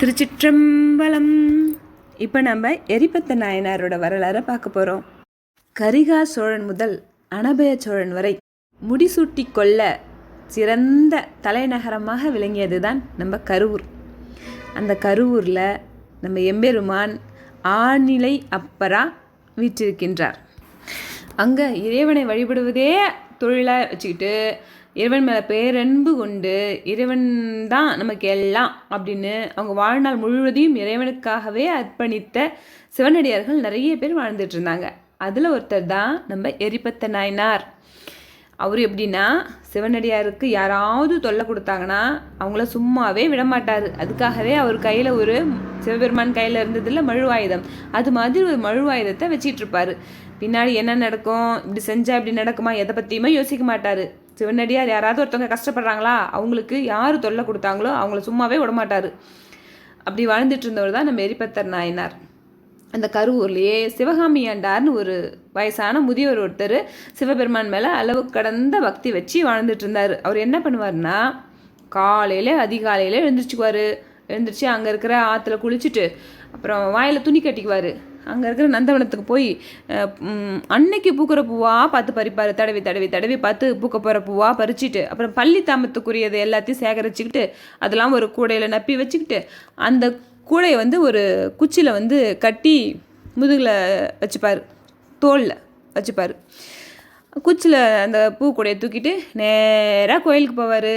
திருச்சிற்றம்பலம். இப்போ நம்ம எரிபத்த நாயனாரோட வரலாறை பார்க்க போகிறோம். கரிகா சோழன் முதல் அனபய சோழன் வரை முடிசூட்டி கொள்ள சிறந்த தலைநகரமாக விளங்கியது தான் நம்ம கருவூர். அந்த கருவூரில் நம்ம எம்பெருமான் ஆநிலை அப்பரா வீற்றிருக்கின்றார். அங்கே இறைவனை வழிபடுவதே தொழிலாக வச்சுக்கிட்டு இறைவன் மேலே பேரன்பு கொண்டு இறைவன் தான் நமக்கு எல்லாம் அப்படின்னு அவங்க வாழ்நாள் முழுவதையும் இறைவனுக்காகவே அர்ப்பணித்த சிவனடியார்கள் நிறைய பேர் வாழ்ந்துட்டு இருந்தாங்க. அதில் ஒருத்தர் தான் நம்ம எரிபத்த நாயனார். அவர் எப்படின்னா, சிவனடியாருக்கு யாராவது தொல்லை கொடுத்தாங்கன்னா அவங்கள சும்மாவே விடமாட்டார். அதுக்காகவே அவர் கையில் ஒரு சிவபெருமான் கையில் இருந்ததில் மழுவாயுதம், அது மாதிரி ஒரு மழுவாயுதத்தை வச்சிட்டு இருப்பார். பின்னாடி என்ன நடக்கும், இப்படி செஞ்சால் இப்படி நடக்குமா, எதை பற்றியுமே யோசிக்க மாட்டார். சிவனடியார் யாராவது ஒருத்தவங்க கஷ்டப்படுறாங்களா, அவங்களுக்கு யார் தொல்லை கொடுத்தாங்களோ அவங்கள சும்மாவே விடமாட்டார். அப்படி வாழ்ந்துட்டு இருந்தவர் தான் நம்ம எரிபத்தர் நாயனார். அந்த கருவூர்லேயே சிவகாமி ஆண்டார்னு ஒரு வயசான முதியவர் ஒருத்தர் சிவபெருமான் மேலே அளவு கடந்த பக்தி வச்சு வாழ்ந்துட்டு இருந்தார். அவர் என்ன பண்ணுவார்னா, காலையில் அதிகாலையில் எழுந்திரிச்சு அங்கே இருக்கிற ஆற்றுல குளிச்சுட்டு அப்புறம் வாயில் துணி கட்டிக்குவார். அங்கே இருக்கிற நந்தவனத்துக்கு போய் அன்னைக்கு பூக்கிற பூவாக பார்த்து பறிப்பார். தடவி பார்த்து பூக்க போகிற பூவாக பறிச்சுட்டு அப்புறம் பள்ளி தாமத்துக்குரியது எல்லாத்தையும் சேகரிச்சுக்கிட்டு அதெல்லாம் ஒரு கூடையில் நப்பி வச்சுக்கிட்டு அந்த கூடையை ஒரு குச்சியில் கட்டி முதுகில் வச்சுப்பார், தோளில் வச்சுப்பார். குச்சியில் அந்த பூக்கூடையை தூக்கிட்டு நேராக கோயிலுக்கு போவார்.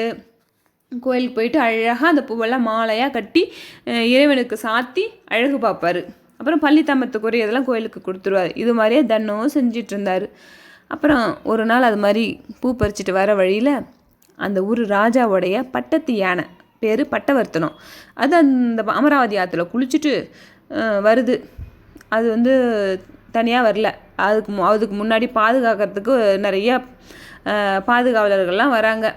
கோயிலுக்கு போயிட்டு அழகாக அந்த பூவெல்லாம் மாலையாக கட்டி இறைவனுக்கு சாத்தி அழகு பார்ப்பார். அப்புறம் பள்ளித்தாமத்துக்குரியதெல்லாம் கோயிலுக்கு கொடுத்துருவார். இது மாதிரியே தன்னம் செஞ்சிட்டு இருந்தார். அப்புறம் ஒரு நாள் அது மாதிரி பூ பறிச்சுட்டு வர வழியில் அந்த ஊர் ராஜாவுடைய பட்டத்து யானை, பேர் பட்டவர்த்தனம், அது அந்த அமராவதி ஆற்றுல குளிச்சுட்டு வருது. அது தனியாக வரல, அதுக்கு முன்னாடி பாதுகாக்கிறதுக்கு நிறைய பாதுகாவலர்கள்லாம் வராங்க.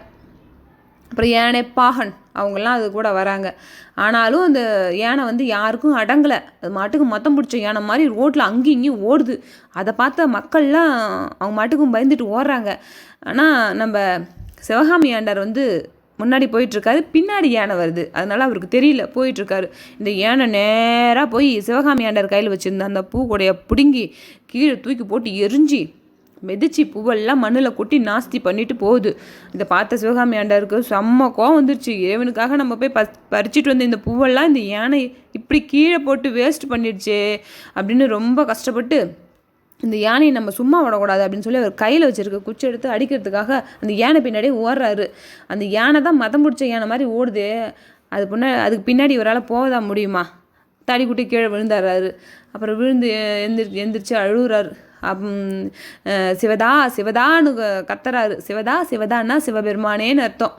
அப்புறம் யானை பாகன் அவங்கெல்லாம் அது கூட வராங்க. ஆனாலும் அந்த யானை யாருக்கும் அடங்கலை. அது மாட்டுக்கு மொத்தம் பிடிச்ச யானை மாதிரி ரோட்டில் அங்கேயும் இங்கேயும் ஓடுது. அதை பார்த்த மக்கள்லாம் அவங்க மாட்டுக்கும் பயந்துட்டு ஓடுறாங்க. ஆனால் நம்ம சிவகாமி ஆண்டார் முன்னாடி போயிட்டுருக்காரு, பின்னாடி யானை வருது, அதனால் அவருக்கு தெரியல போயிட்டுருக்காரு. இந்த யானை நேராக போய் சிவகாமி ஆண்டார் கையில் வச்சுருந்த அந்த பூக்கூடைய பிடுங்கி கீழே தூக்கி போட்டு எரிஞ்சு மெதிச்சு பூவெல்லாம் மண்ணில் கொட்டி நாஸ்தி பண்ணிட்டு போகுது. இதை பார்த்த சிவகாமி ஆண்டாருக்கு செம்ம கோவம் வந்துருச்சு. இறைவனுக்காக நம்ம போய் பறிச்சிட்டு வந்த இந்த பூவெல்லாம் இந்த யானை இப்படி கீழே போட்டு வேஸ்ட் பண்ணிடுச்சே அப்படின்னு ரொம்ப கஷ்டப்பட்டு இந்த யானையை நம்ம சும்மா விடக்கூடாது அப்படின்னு சொல்லி அவர் கையில் வச்சுருக்க குச்சி எடுத்து அடிக்கிறதுக்காக அந்த யானை பின்னாடியே ஓடுறாரு. அந்த யானை தான் மதம் பிடிச்ச யானை மாதிரி ஓடுது. அதுக்கு பின்னாடி இவரால் போகதான் முடியுமா? தடி குட்டி கீழே விழுந்துடுறாரு. அப்புறம் விழுந்து எந்திரிச்சு அழுகுறாரு. சிவதான்னு கத்துறாரு. சிவதான்னா சிவபெருமானேன்னு அர்த்தம்.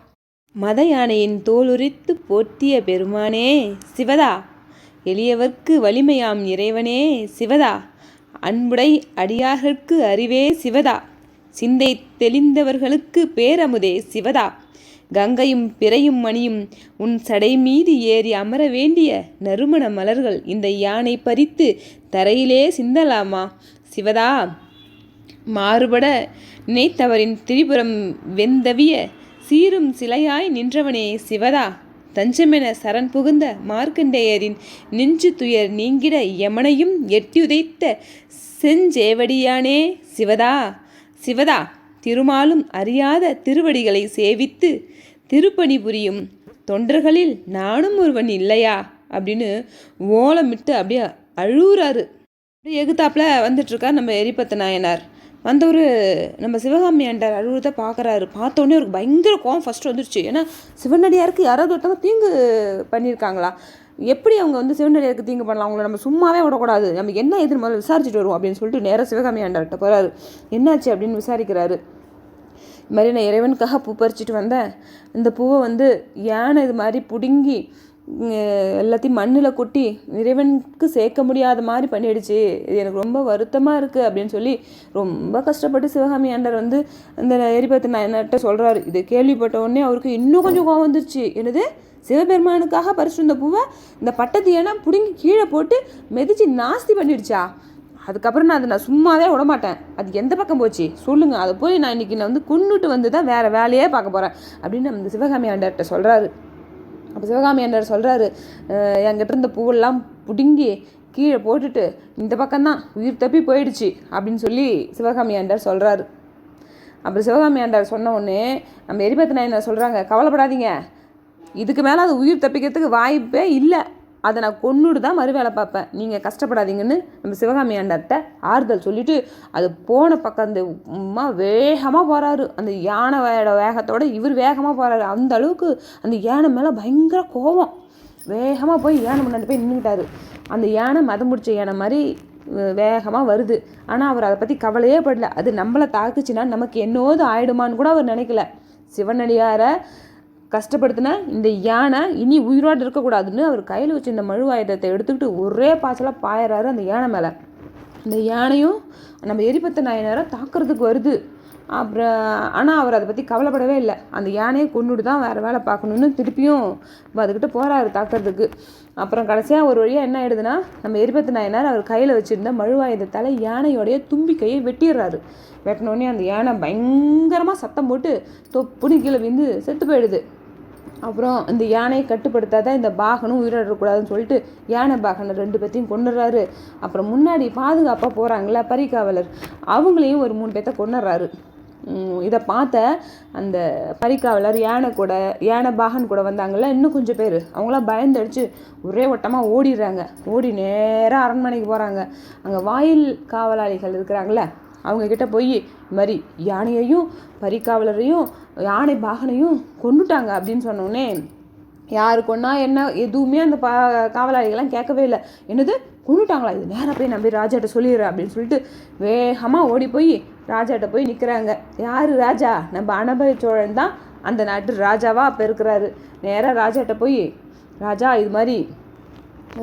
மத யானையின் தோலுரித்து போற்றிய பெருமானே சிவதா, எளியவர்க்கு வலிமையாம் இறைவனே சிவதா, அன்புடை அடியார்களுக்கு அறிவே சிவதா, சிந்தை தெளிந்தவர்களுக்கு பேரமுதே சிவதா, கங்கையும் பிறையும் மணியும் உன் சடை மீது ஏறி அமர வேண்டிய நறுமண மலர்கள் இந்த யானை பறித்து தரையிலே சிந்தலாமா சிவதா, மாறுபட நினைத்தவரின் திரிபுரம் வெந்தவிய சீரும் சிலையாய் நின்றவனே சிவதா, தஞ்சமென சரண் புகுந்த மார்க்கண்டேயரின் நெஞ்சு துயர் நீங்கிட யமனையும் எட்டியுதைத்த செஞ்சேவடியானே சிவதா சிவதா, திருமாலும் அறியாத திருவடிகளை சேவித்து திருப்பணி புரியும் தொண்டர்களில் நானும் ஒருவன் இல்லையா அப்படின்னு ஓலமிட்டு அப்படியே அழுகுறாரு. அப்படியே எகுத்தாப்பில் வந்துட்டுருக்கார் நம்ம எரிபத்த நாயனார். வந்தவர் நம்ம சிவகாமி ஆண்டார் அழுகுறத பார்க்குறாரு. பார்த்தோன்னே அவருக்கு பயங்கர கோவம் ஃபஸ்ட்டு வந்துருச்சு. ஏன்னா சிவனடியாருக்கு யாராவது ஒருத்தவங்க தீங்கு பண்ணியிருக்காங்களா, எப்படி அவங்க சிவனடியாருக்கு தீங்கு பண்ணலாம், அவங்கள நம்ம சும்மாவே விடக்கூடாது, நமக்கு என்ன எதுன்னு முதல்ல விசாரிச்சுட்டு வருவோம் அப்படின்னு சொல்லிட்டு நேராக சிவகாமி ஆண்டார்கிட்ட போகிறாரு. என்னாச்சு அப்படின்னு விசாரிக்கிறாரு. இது மாதிரி நான் இறைவனுக்காக பூ பறிச்சுட்டு வந்தேன், இந்த பூவை யானை இது மாதிரி பிடுங்கி எல்லாத்தையும் மண்ணில் கொட்டி இறைவனுக்கு சேர்க்க முடியாத மாதிரி பண்ணிடுச்சு, இது எனக்கு ரொம்ப வருத்தமாக இருக்குது அப்படின்னு சொல்லி ரொம்ப கஷ்டப்பட்டு சிவகாமி ஆண்டார் அந்த எரிபத்த நாயனார்கிட்ட சொல்கிறாரு. இதை கேள்விப்பட்ட உடனே அவருக்கு இன்னும் கொஞ்சம் கோவம் வந்துருச்சு. என்னது, சிவபெருமானுக்காக பறிச்சுட்டு வந்த பூவை இந்த பட்டத்து ஏன்னா பிடுங்கி கீழே போட்டு மெதிச்சு நாஸ்தி பண்ணிடுச்சா, அதுக்கப்புறம் நான் சும்மாவே விடமாட்டேன், அது எந்த பக்கம் போச்சு சொல்லுங்கள், அதை போய் நான் இன்றைக்கி கொன்னுட்டு தான் வேறு வேலையே பார்க்க போகிறேன் அப்படின்னு நம்ம சிவகாமி ஆண்டார்கிட்ட சொல்கிறாரு. அப்போ சிவகாமி ஆண்டார் சொல்கிறாரு, என்கிட்ட இருந்த பூவெல்லாம் பிடுங்கி கீழே போட்டுட்டு இந்த பக்கம்தான் உயிர் தப்பி போயிடுச்சு அப்படின்னு சொல்லி சிவகாமி ஆண்டார் சொல்கிறாரு. அப்புறம் சிவகாமி ஆண்டார் சொன்ன உடனே நம்ம எரிபத்து நாயனார் சொல்கிறாங்க, கவலைப்படாதீங்க, இதுக்கு மேலே அது உயிர் தப்பிக்கிறதுக்கு வாய்ப்பே இல்லை, அதை நான் கொன்னுட்டு தான் மறு வேலை பார்ப்பேன், நீங்கள் கஷ்டப்படாதீங்கன்னு நம்ம சிவகாமி ஆண்டார்கிட்ட ஆறுதல் சொல்லிவிட்டு அது போன பக்கம் அந்த வேகமாக போகிறாரு. அந்த யானையோட வேகத்தோடு இவர் வேகமாக போகிறாரு. அந்த அளவுக்கு அந்த யானை மேலே பயங்கர கோபம். வேகமாக போய் யானை முன்னாடி போய் நின்றுக்கிட்டாரு. அந்த யானை மதம் முடிச்ச யானை மாதிரி வேகமாக வருது. ஆனால் அவர் அதை பற்றி கவலையே படல. அது நம்மளை தாக்குச்சுன்னா நமக்கு என்னோது ஆயிடுமான்னு கூட அவர் நினைக்கல. சிவனடியாரை கஷ்டப்படுத்தின இந்த யானை இனி உயிரோடு இருக்கக்கூடாதுன்னு அவர் கையில் வச்சு இந்த மழு ஆயுதத்தை எடுத்துக்கிட்டு ஒரே பாய்ச்சலாக பாயறாரு அந்த யானை மேலே. அந்த யானையும் நம்ம எரிபத்து நாயனாரை தாக்குறதுக்கு வருது. அப்புறம் ஆனால் அவர் அதை பற்றி கவலைப்படவே இல்லை. அந்த யானையை கொண்டுட்டு தான் வேறு வேலை பார்க்கணுன்னு திருப்பியும் அதுக்கிட்ட போகிறாரு தாக்கிறதுக்கு. அப்புறம் கடைசியாக ஒரு வழியாக என்ன ஆயிடுதுன்னா, நம்ம எரிபத்து நாயனார் அவர் கையில் வச்சுருந்த மழுவாயுதத்தால் யானையோடைய தும்பிக்கையை வெட்டிடுறாரு. வெட்டினோடனே அந்த யானை பயங்கரமாக சத்தம் போட்டு தொப்புனு கீழே விழுந்து செத்து போயிடுது. அப்புறம் இந்த யானையை கட்டுப்படுத்தாத இந்த பாகனும் உயிரிடக்கூடாதுன்னு சொல்லிட்டு யானை பாகனை 2 பேர்த்தையும் கொண்டுடுறாரு. அப்புறம் முன்னாடி பாதுகாப்பாக போகிறாங்கள பரிகாவலர், அவங்களையும் ஒரு 3 பேர்த்த கொண்டுடுறாரு. இதை பார்த்த அந்த பரிகாவலர் யானை பாகன் கூட வந்தாங்கள்ல இன்னும் கொஞ்சம் பேர், அவங்களாம் பயந்தடிச்சு ஒரே ஓட்டமாக ஓடிடுறாங்க. ஓடி நேராக அரண்மனைக்கு போகிறாங்க. அங்கே வாயில் காவலாளிகள் இருக்கிறாங்களே அவங்கக்கிட்ட போய் இது மாதிரி யானையையும் பரிகாவலரையும் யானை பாகனையும் கொண்டுட்டாங்க அப்படின்னு சொன்னோடனே, யாரு கொண்டா என்ன எதுவுமே அந்த காவலாளிகள்லாம் கேட்கவே இல்லை. என்னது கொண்டுட்டாங்களா, இது நேராக போய் நான் போய் ராஜாட்ட சொல்லிடுறேன் அப்படின்னு சொல்லிட்டு வேகமாக ஓடி போய் ராஜாட்ட போய் நிற்கிறாங்க. யார் ராஜா? நம்ம அனபய சோழன் தான் அந்த நாட்டு ராஜாவாக அப்போ இருக்கிறாரு. நேராக ராஜாட்ட போய், ராஜா இது மாதிரி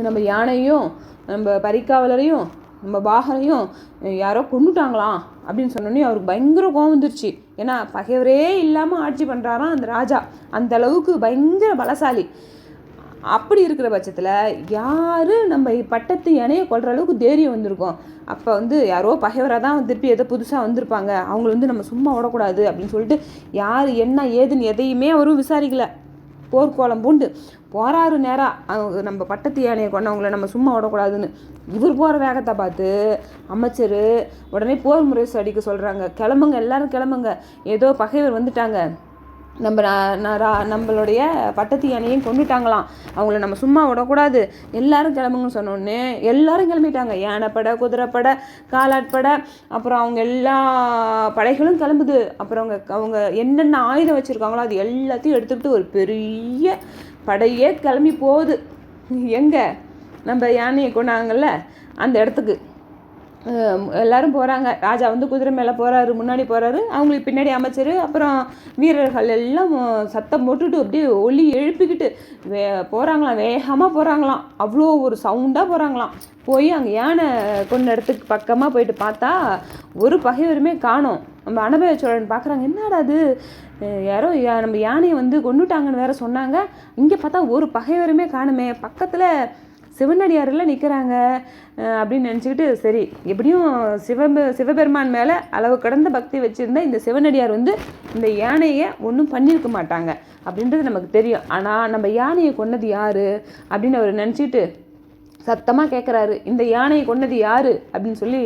நம்ம யானையும் நம்ம பரிகாவலரையும் நம்ம பாகனையும் யாரோ கொண்டுட்டாங்களாம் அப்படின்னு சொன்னோன்னே அவருக்கு பயங்கர கோவம் வந்துருச்சு. ஏன்னா பகைவரே இல்லாமல் ஆட்சி பண்ணுறாராம் அந்த ராஜா, அந்த அளவுக்கு பயங்கர பலசாலி. அப்படி இருக்கிற பட்சத்தில் யார் நம்ம பட்டத்து யானையை கொள்கிற அளவுக்கு தைரியம் வந்திருக்கோம். அப்போ யாரோ பகைவராக தான் திருப்பி எதோ புதுசாக வந்திருப்பாங்க, அவங்கள நம்ம சும்மா விடக்கூடாது அப்படின்னு சொல்லிட்டு யார் என்ன ஏதுன்னு எதையுமே அவரும் விசாரிக்கல. போர்க்கோளம் பூண்டு போகிறாரு நேராக நம்ம பட்டத்து யானையை கொண்டவங்களை நம்ம சும்மா விடக்கூடாதுன்னு. இவர் போகிற வேகத்தை பார்த்து அமைச்சர் உடனே போர் முரசு அடிக்க சொல்கிறாங்க. கிளம்புங்க, எல்லாரும் கிளம்புங்க, ஏதோ பகைவர் வந்துட்டாங்க, நம்மளுடைய பட்டத்து யானையும் கொண்டுட்டாங்களாம், அவங்கள நம்ம சும்மா விடக்கூடாது, எல்லாரும் கிளம்புங்கன்னு சொன்னோடனே எல்லாரும் கிளம்பிட்டாங்க. யானைப்படை, குதிரைப்படை, காலாட்படை, அப்புறம் அவங்க எல்லா படைகளும் கிளம்புது. அப்புறம் அவங்க என்னென்ன ஆயுதம் வச்சுருக்காங்களோ அது எல்லாத்தையும் எடுத்துக்கிட்டு ஒரு பெரிய படையே கிளம்பி போகுது. எங்கே நம்ம யானையை கொண்டாங்கல்ல அந்த இடத்துக்கு எல்லாரும் போகிறாங்க. ராஜா குதிரை மேலே போகிறாரு, முன்னாடி போகிறாரு, அவங்களுக்கு பின்னாடி அமைச்சர், அப்புறம் வீரர்கள் எல்லாம் சத்தம் போட்டுட்டு அப்படியே ஒலி எழுப்பிக்கிட்டு போகிறாங்களாம், வேகமாக போகிறாங்களாம், அவ்வளோ ஒரு சவுண்டாக போகிறாங்களாம். போய் அங்கே யானை கொண்ட இடத்துக்கு பக்கமாக போயிட்டு பார்த்தா ஒரு பகைவருமே காணோம். நம்ம அனபய சோழன் பார்க்குறாங்க, என்னடா அது, யாரோ நம்ம யானையை கொண்டுட்டாங்கன்னு வேற சொன்னாங்க, இங்கே பார்த்தா ஒரு பகைவருமே காணுமே, பக்கத்தில் சிவனடியாரெல்லாம் நிற்கிறாங்க அப்படின்னு நினச்சிக்கிட்டு, சரி எப்படியும் சிவபெருமான் மேலே அளவு கடந்த பக்தி வச்சுருந்தா இந்த சிவனடியார் இந்த யானையை ஒன்றும் பண்ணியிருக்க மாட்டாங்க அப்படின்றது நமக்கு தெரியும். ஆனால் நம்ம யானையை கொன்னது யார் அப்படின்னு அவர் நினச்சிட்டு சத்தமாக கேட்குறாரு, இந்த யானையை கொன்னது யார் அப்படின்னு சொல்லி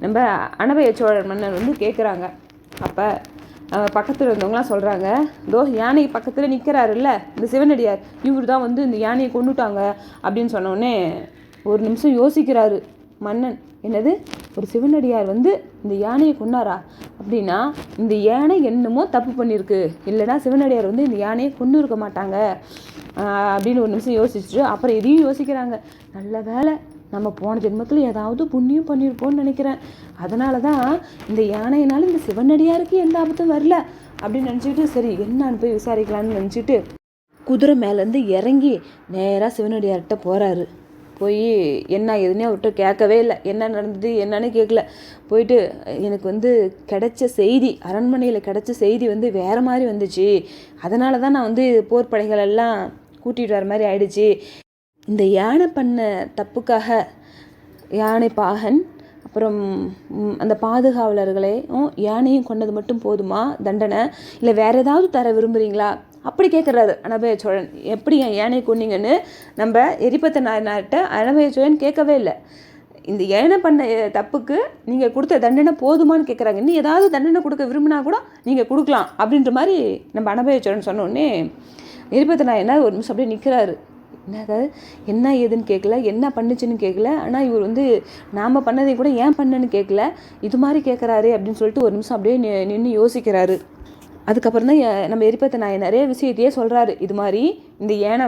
நம்ம அனபய சோழர் மன்னர் கேட்குறாங்க. அப்போ பக்கத்தில் இருந்தவங்களாம் சொல்கிறாங்க, இதோ யானை பக்கத்தில் நிற்கிறாருல்ல இந்த சிவனடியார், இவர் தான் இந்த யானையை கொண்டுட்டாங்க அப்படின்னு சொன்னோடனே ஒரு நிமிஷம் யோசிக்கிறாரு மன்னன். என்னது, ஒரு சிவனடியார் இந்த யானையை கொண்டாரா? அப்படின்னா இந்த யானை என்னமோ தப்பு பண்ணியிருக்கு, இல்லைனா சிவனடியார் இந்த யானையை கொண்டு இருக்க மாட்டாங்க அப்படின்னு ஒரு நிமிஷம் யோசிச்சுட்டு அப்புறம் எதையும் யோசிக்கிறாங்க. நல்ல வேலை நம்ம போன ஜென்மத்தில் ஏதாவது புண்ணியம் பண்ணியிருப்போம்னு நினைக்கிறேன், அதனால தான் இந்த யானையினால இந்த சிவனடியாருக்கு எந்த ஆபத்தும் வரல அப்படின்னு நினச்சிக்கிட்டு, சரி என்னான்னு போய் விசாரிக்கலான்னு நினச்சிட்டு குதிரை மேலேருந்து இறங்கி நேராக சிவனடியார்கிட்ட போகிறாரு. போய் என்ன எதுனே அவர்கிட்ட கேட்கவே இல்லை, என்ன நடந்தது என்னன்னு கேட்கல. போயிட்டு எனக்கு கிடைச்ச செய்தி, அரண்மனையில் கிடைச்ச செய்தி வேறு மாதிரி வந்துச்சு, அதனால தான் நான் போர் படைகள் எல்லாம் கூட்டிகிட்டு வர மாதிரி ஆயிடுச்சு. இந்த யானை பண்ண தப்புக்காக யானை பாகன் அப்புறம் அந்த பாதுகாவலர்களையும் யானையும் கொண்டது மட்டும் போதுமா தண்டனை, இல்லை வேறு ஏதாவது தர விரும்புகிறீங்களா அப்படி கேட்குறாரு அனபய சோழன். எப்படி என் யானை கொன்னீங்கன்னு நம்ம எரிபத்த நாயனார்கிட்ட அனபய சோழன் கேட்கவே இல்லை. இந்த யானை பண்ண தப்புக்கு நீங்கள் கொடுத்த தண்டனை போதுமானு கேட்குறாங்க. இன்னும் ஏதாவது தண்டனை கொடுக்க விரும்பினா கூட நீங்கள் கொடுக்கலாம் அப்படின்ற மாதிரி நம்ம அனபய சோழன் சொன்னோடனே எரிபத்த நாயனார் ஒரு நிமிஷம் அப்படியே நிற்கிறாரு. என்ன ஏதுன்னு கேட்கல, என்ன பண்ணுச்சுன்னு கேட்கல. ஆனால் இவர் நாம் பண்ணதை கூட ஏன் பண்ணன்னு கேட்கல, இது மாதிரி கேட்குறாரு அப்படின்னு சொல்லிட்டு ஒரு நிமிஷம் அப்படியே நின்று யோசிக்கிறாரு. அதுக்கப்புறம் தான் நம்ம எரிபத்த நாயனாரே விஷயத்தையே சொல்கிறாரு. இது மாதிரி இந்த யானை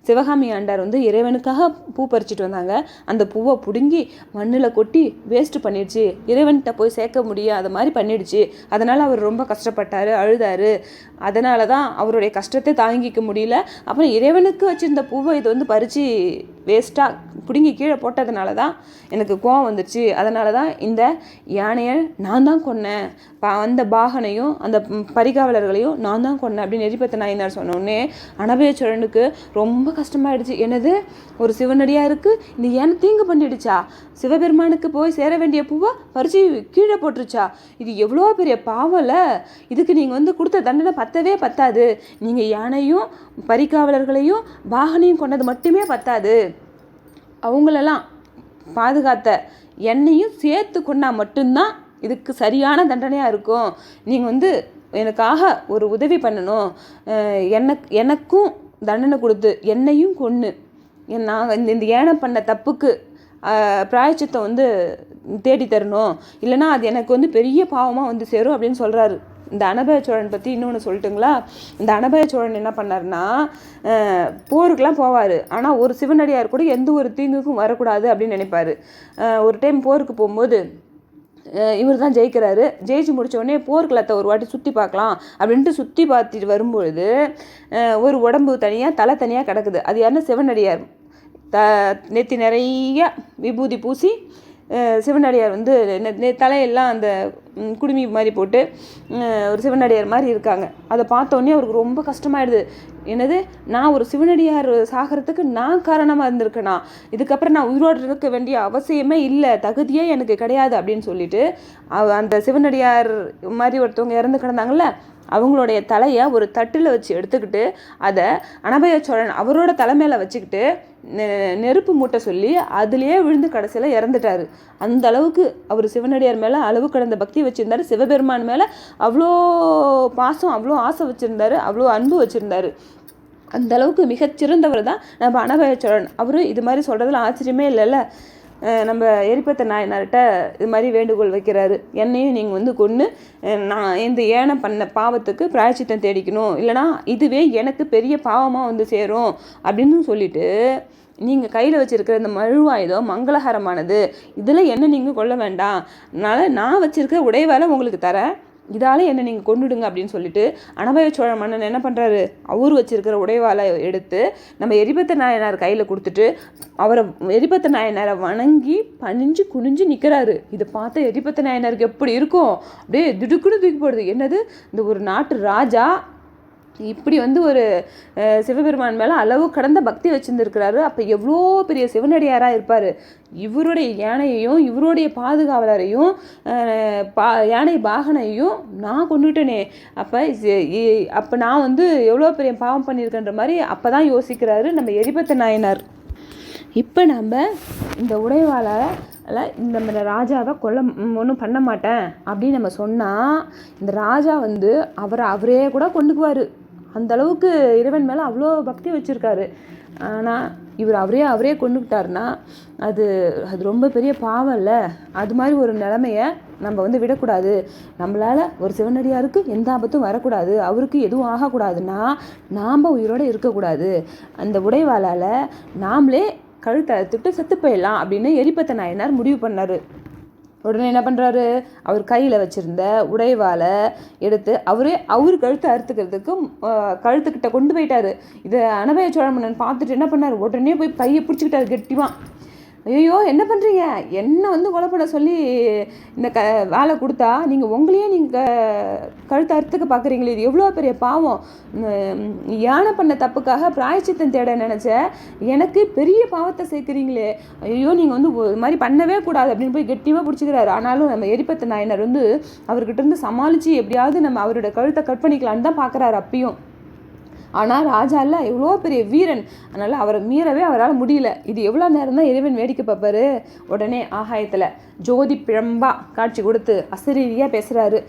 சிவகாமி ஆண்டார் இறைவனுக்காக பூ பறிச்சிட்டு வந்தாங்க. அந்த பூவை பிடுங்கி மண்ணில் கொட்டி வேஸ்ட்டு பண்ணிடுச்சு, இறைவன்கிட்ட போய் சேர்க்க முடியாத மாதிரி பண்ணிடுச்சு. அதனால் அவர் ரொம்ப கஷ்டப்பட்டார், அழுதார். அதனால தான் அவருடைய கஷ்டத்தை தாங்கிக்க முடியல. அப்புறம் இறைவனுக்கு வச்சுருந்த பூவை இது பறித்து வேஸ்ட்டாக பிடுங்கி கீழே போட்டதுனால தான் எனக்கு கோவம் வந்துடுச்சு. அதனால தான் இந்த யானையை நான் தான் கொன்னேன், அந்த பாகனையும் அந்த பரிகாவலர்களையும் நான் தான் கொன்னேன் அப்படின்னு எரிபத்த நாயனார் சொன்னோடனே அனபய சோழனுக்கு ரொம்ப கஷ்டமாயிடுச்சு. என்னது, ஒரு சிவனடியாருக்கு இந்த யானை தீங்கு பண்ணிடுச்சா? சிவபெருமானுக்கு போய் சேர வேண்டிய பூவை பறிச்சு கீழே போட்டுருச்சா? இது எவ்வளோ பெரிய பாவல. இதுக்கு நீங்கள் கொடுத்த தண்டனை பத்தவே பத்தாது. நீங்கள் யானையும் பரிகாவலர்களையும் பாகனையும் கொண்டது மட்டுமே பத்தாது, அவங்களெல்லாம் பாதுகாத்த என்னையும் சேர்த்து கொண்டா மட்டும்தான் இதுக்கு சரியான தண்டனையாக இருக்கும். நீங்கள் எனக்காக ஒரு உதவி பண்ணணும், எனக்கும் தண்டனை கொடுத்து என்னையும் கொன்று நான் இந்த யானை பண்ண தப்புக்கு பிராயச்சித்தம் தேடி தரணும், இல்லைனா அது எனக்கு பெரிய பாவமாக சேரும் அப்படின்னு சொல்கிறாரு. இந்த அனபய சோழன் பற்றி இன்னொன்று சொல்லட்டுங்களா? இந்த அனபய சோழன் என்ன பண்ணார்னா, போருக்கெலாம் போவார். ஆனால் ஒரு சிவனடியார் கூட எந்த ஒரு தீங்குக்கும் வரக்கூடாது அப்படின்னு நினைப்பார். ஒரு டைம் போருக்கு போகும்போது இவர் தான் ஜெயிக்கிறாரு. ஜெயிச்சு முடித்தோடனே போர்க்களத்தை ஒரு வாட்டி சுற்றி பார்க்கலாம் அப்படின்ட்டு சுற்றி பார்த்துட்டு வரும்பொழுது ஒரு உடம்பு தனியாக தலை தனியாக கிடக்குது. அது யாருன்னா சிவனடியார். நெத்தி நிறைய விபூதி பூசி சிவனடியார் தலையெல்லாம் அந்த குடுமி மாதிரி போட்டு ஒரு சிவனடியார் மாதிரி இருக்காங்க. அதை பார்த்தோன்னே அவருக்கு ரொம்ப கஷ்டமாயிடுது. என்னது, நான் ஒரு சிவனடியார் சாகிறதுக்கு நான் காரணமாக இருந்திருக்கேனா? இதுக்கப்புறம் நான் உயிரோடு இருக்க வேண்டிய அவசியமே இல்லை, தகுதியே எனக்கு கிடையாது அப்படின்னு சொல்லிட்டு அந்த சிவனடியார் மாதிரி ஒருத்தவங்க இறந்து கிடந்தாங்கல்ல, அவங்களுடைய தலையை ஒரு தட்டில் வச்சு எடுத்துக்கிட்டு அதை அனபய சோழன் அவரோட தலைமையில் வச்சுக்கிட்டு நெருப்பு மூட்டை சொல்லி அதுலேயே விழுந்து கடைசியில் இறந்துட்டார். அந்த அளவுக்கு அவர் சிவனடியார் மேலே அளவு கடந்த பக்தி வச்சுருந்தார். சிவபெருமான் மேலே அவ்வளோ பாசம், அவ்வளோ ஆசை வச்சுருந்தார், அவ்வளோ அன்பு வச்சுருந்தார். அந்த அளவுக்கு மிகச்சிறந்தவர் தான் நம்ம அனபய சோழன். அவர் இது மாதிரி சொல்கிறதுல ஆச்சரியமே இல்லைல்ல. நம்ம எரிபத்த நாயனார்கிட்ட இது மாதிரி வேண்டுகோள் வைக்கிறாரு. என்னையும் நீங்கள் கொன்று நான் இந்த யானை பண்ண பாவத்துக்கு பிராயச்சித்தம் தேடிக்கணும், இல்லைனா இதுவே எனக்கு பெரிய பாவமாக சேரும் அப்படின்னு சொல்லிட்டு நீங்கள் கையில் வச்சுருக்கிற இந்த மழுவாயுதம் மங்களகரமானது, இதில் என்ன நீங்கள் கொள்ள வேண்டாம், அதனால் நான் வச்சுருக்க உடைவாலை உங்களுக்கு தரேன், இதால் என்னை நீங்கள் கொண்டுடுங்க அப்படின்னு சொல்லிட்டு அனபய சோழ மன்னன் என்ன பண்ணுறாரு, அவர் வச்சிருக்கிற உடைவாலை எடுத்து நம்ம எரிபத்த நாயனார் கையில் கொடுத்துட்டு அவரை எரிபத்த நாயனாரை வணங்கி பணிஞ்சு குனிஞ்சு நிற்கிறாரு. இதை பார்த்த எரிபத்த நாயனாருக்கு எப்படி இருக்கும், அப்படியே திடுக்குன்னு தூக்கி போடுது. என்னது, இந்த ஒரு நாட்டு ராஜா இப்படி ஒரு சிவபெருமான் மேலே அளவு கடந்த பக்தி வச்சுருந்துருக்கிறாரு. அப்போ எவ்வளோ பெரிய சிவனடியாராக இருப்பார். இவருடைய யானையையும் இவருடைய பாதுகாவலரையும் யானை பாகனையும் நான் கொண்டுட்டேனே, அப்போ நான் எவ்வளோ பெரிய பாவம் பண்ணியிருக்கேன்ற மாதிரி அப்போ தான் யோசிக்கிறாரு நம்ம எரிபத்த நாயனார். இப்போ நம்ம இந்த உடைவாளால் இந்த ராஜாவை ஒன்றும் பண்ண மாட்டேன் அப்படின்னு நம்ம சொன்னால் இந்த ராஜா அவரே கூட கொண்டுக்குவார். அந்த அளவுக்கு இறைவன் மேலே அவ்வளோ பக்தி வச்சுருக்காரு. ஆனால் இவர் அவரே கொண்டுக்கிட்டாருன்னா அது ரொம்ப பெரிய பாவம் இல்லை. அது மாதிரி ஒரு நிலைமையை நம்ம விடக்கூடாது. நம்மளால் ஒரு சிவனடியாருக்கு எந்த ஆபத்தும் வரக்கூடாது, அவருக்கு எதுவும் ஆகக்கூடாதுன்னா நாம் உயிரோடு இருக்கக்கூடாது. அந்த உடைவாளால் நாமளே கழுத்தை அறுத்துட்டு செத்து போயிடலாம் அப்படின்னு எரிபத்த நாயனார் முடிவு பண்ணார். உடனே என்ன பண்ணுறாரு, அவர் கையில் வச்சுருந்த உடைவாலை எடுத்து அவர் கழுத்தை அறுத்துக்கிறதுக்கு கழுத்துக்கிட்ட கொண்டு போயிட்டார். இதை அனபய சோழ மன்னன் பார்த்துட்டு என்ன பண்ணார், உடனே போய் கையை பிடிச்சிக்கிட்டாரு கெட்டிவான். ஐயோ என்ன பண்ணுறீங்க, என்ன கொலை பண்ண சொல்லி இந்த வேலை கொடுத்தா நீங்கள் உங்களையே கழுத்தை அறுத்துக்க பார்க்குறீங்களே, இது எவ்வளோ பெரிய பாவம். யானை பண்ண தப்புக்காக பிராயச்சித்தம் தேட நினச்ச எனக்கு பெரிய பாவத்தை சேர்க்குறீங்களே, ஐயோ நீங்கள் இது மாதிரி பண்ணவே கூடாது அப்படின்னு போய் கெட்டியமாக பிடிச்சிக்கிறாரு. ஆனாலும் நம்ம எரிபத்த நாயனர் அவர்கிட்ட இருந்து சமாளித்து எப்படியாவது நம்ம அவரோட கழுத்தை கட் பண்ணிக்கலான்னு தான் பார்க்குறாரு. அப்பயும் ஆனால் ராஜா இல்லை, எவ்வளோ பெரிய வீரன், அதனால் அவரை மீறவே அவரால் முடியல. இது எவ்வளோ நேரம் தான் இறைவன் வேடிக்கை பார்ப்பாரு. உடனே ஆகாயத்தில் ஜோதி பிழம்பா காட்சி கொடுத்து அசரீரியாக பேசுகிறாரு.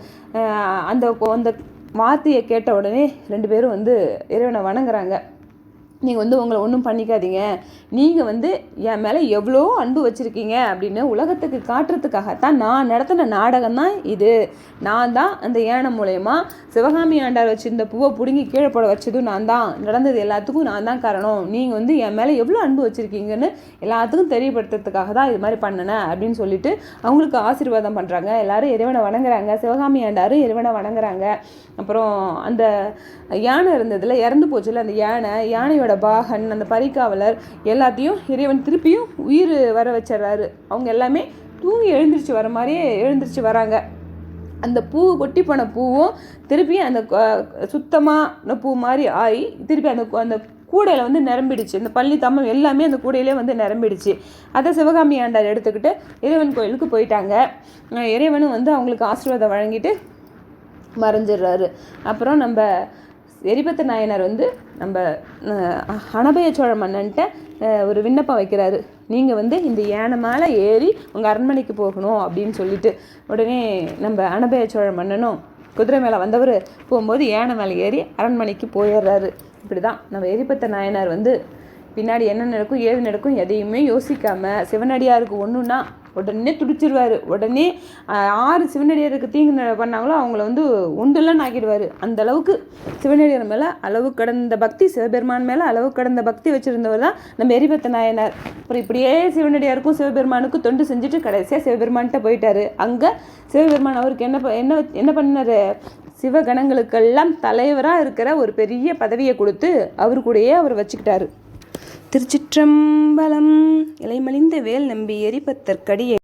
அந்த அந்த வார்த்தையை கேட்ட உடனே 2 பேரும் இறைவனை வணங்குறாங்க. நீங்கள் உங்களை ஒன்றும் பண்ணிக்காதீங்க, நீங்கள் என் மேலே எவ்வளோ அன்பு வச்சுருக்கீங்க அப்படின்னு உலகத்துக்கு காட்டுறதுக்காகத்தான் நான் நடத்தின நாடகம் தான் இது. நான் தான் அந்த யானை மூலயமா சிவகாமி ஆண்டார் வச்சுருந்த பூவை பிடுங்கி கீழே போட வச்சதும் நான் தான், நடந்தது எல்லாத்துக்கும் நான் தான் காரணம். நீங்கள் என் மேலே எவ்வளோ அன்பு வச்சுருக்கீங்கன்னு எல்லாத்துக்கும் தெரியப்படுத்துறதுக்காக தான் இது மாதிரி பண்ணினேன் அப்படின்னு சொல்லிட்டு அவங்களுக்கு ஆசீர்வாதம் பண்ணுறாங்க. எல்லோரும் இறைவனை வணங்குறாங்க. சிவகாமி ஆண்டாரும் இறைவனை வணங்குறாங்க. அப்புறம் அந்த யானை இருந்ததில் இறந்து போச்சுல, அந்த யானையோட பாகன், அந்த பரிகாவலர் எல்லாத்தையும் இறைவன் திருப்பியும் உயிர் வர வச்சிடறாரு. அவங்க எல்லாமே தூங்கி எழுந்திரிச்சு வர மாதிரியே எழுந்திரிச்சு வராங்க. அந்த பூ கொட்டி போன பூவும் திருப்பி அந்த சுத்தமான பூ மாதிரி ஆகி திருப்பி அந்த கூடையில் நிரம்பிடுச்சு. இந்த பள்ளி தம்மம் எல்லாமே அந்த கூடையிலே நிரம்பிடுச்சு. அதை சிவகாமி ஆண்டார் எடுத்துக்கிட்டு இறைவன் கோயிலுக்கு போயிட்டாங்க. இறைவனும் அவங்களுக்கு ஆசீர்வாதம் வழங்கிட்டு மறைஞ்சிடுறாரு. அப்புறம் நம்ம எரிபத்த நாயனார் நம்ம அனபய சோழ மன்னன்ட்ட ஒரு விண்ணப்பம் வைக்கிறாரு. நீங்கள் இந்த யானை மேலே ஏறி உங்கள் அரண்மனைக்கு போகணும் அப்படின்னு சொல்லிட்டு. உடனே நம்ம அனபய சோழ மன்னனும் குதிரை மேலே வந்தவர் போகும்போது யானை மேலே ஏறி அரண்மனைக்கு போயிடுறாரு. இப்படி தான் நம்ம எரிபத்த நாயனார் பின்னாடி என்ன நடக்கும் ஏது நடக்கும் எதையுமே யோசிக்காமல் சிவனடியாருக்கு ஒன்றுன்னா உடனே துடிச்சிருவார். உடனே 6 சிவனடியாருக்கு தீங்கு பண்ணாங்களோ அவங்கள ஒன்றுலாம் ஆக்கிடுவார். அந்த அளவுக்கு சிவனடியார் மேலே அளவு கடந்த பக்தி, சிவபெருமான் மேலே அளவு கடந்த பக்தி வச்சுருந்தவர் தான் நம்ம எரிபத்த நாயனார். அப்புறம் இப்படியே சிவனடியாருக்கும் சிவபெருமானுக்கும் தொண்டு செஞ்சுட்டு கடைசியாக சிவபெருமான்கிட்ட போயிட்டார். அங்கே சிவபெருமான் அவருக்கு என்ன பண்ணார், சிவகணங்களுக்கெல்லாம் தலைவராக இருக்கிற ஒரு பெரிய பதவியை கொடுத்து அவர் கூடயே அவர் வச்சுக்கிட்டாரு. திருச்சிற்றம்பலம். இலைமலிந்த வேல் நம்பி எரிபத்தற்கடியே